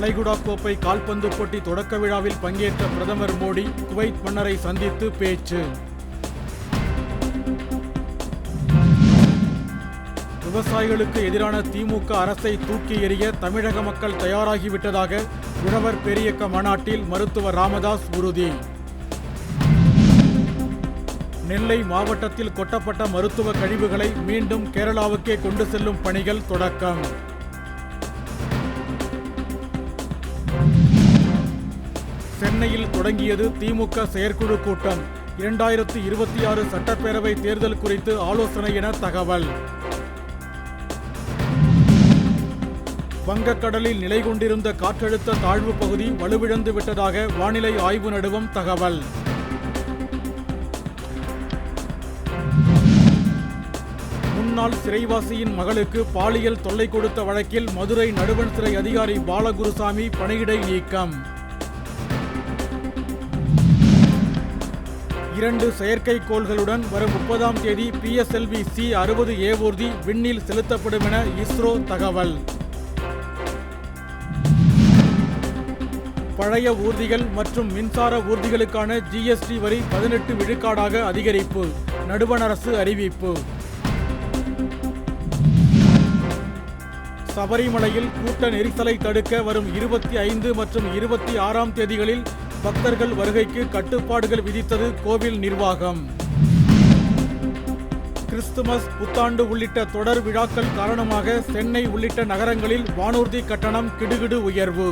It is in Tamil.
வளைகுடா கோப்பை கால்பந்து போட்டி தொடக்க விழாவில் பங்கேற்ற பிரதமர் மோடி குவைத் மன்னரை சந்தித்து பேச்சு. விவசாயிகளுக்கு எதிரான திமுக அரசை தூக்கி எறிய தமிழக மக்கள் தயாராகிவிட்டதாக உழவர் பேரியக்க மாநாட்டில் மருத்துவர் ராமதாஸ் உறுதி. நெல்லை மாவட்டத்தில் கொட்டப்பட்ட மருத்துவ கழிவுகளை மீண்டும் கேரளாவுக்கே கொண்டு செல்லும் பணிகள் தொடக்கம். சென்னையில் தொடங்கியது திமுக செயற்குழு கூட்டம். 2026 சட்டப்பேரவை தேர்தல் குறித்து ஆலோசனை என தகவல். வங்கக்கடலில் நிலை கொண்டிருந்த காற்றழுத்த தாழ்வு பகுதி வலுவிழந்து விட்டதாக வானிலை ஆய்வு நடுவம் தகவல். முன்னாள் சிறைவாசியின் மகளுக்கு பாலியல் தொல்லை கொடுத்த வழக்கில் மதுரை நடுவண் சிறை அதிகாரி பாலகுருசாமி பணியிடை நீக்கம். 2 செயற்கைக்கோள்களுடன் வரும் 30ஆம் தேதி PSLV C-60 ஏவூர்தி விண்ணில் செலுத்தப்படும் என இஸ்ரோ தகவல். பழைய ஊர்திகள் மற்றும் மின்சார ஊர்திகளுக்கான GST வரி 18 விழுக்காடாக அதிகரிப்பு. நடுவண் அரசு அறிவிப்பு. சபரிமலையில் கூட்ட நெரிசலை தடுக்க வரும் 25 மற்றும் 26ஆம் தேதிகளில் பக்தர்கள் வருகைக்கு கட்டுப்பாடுகள் விதித்தது கோவில் நிர்வாகம். கிறிஸ்துமஸ், புத்தாண்டு உள்ளிட்ட தொடர் விழாக்கள் காரணமாக சென்னை உள்ளிட்ட நகரங்களில் வானூர்தி கட்டணம் கிடுகிடு உயர்வு.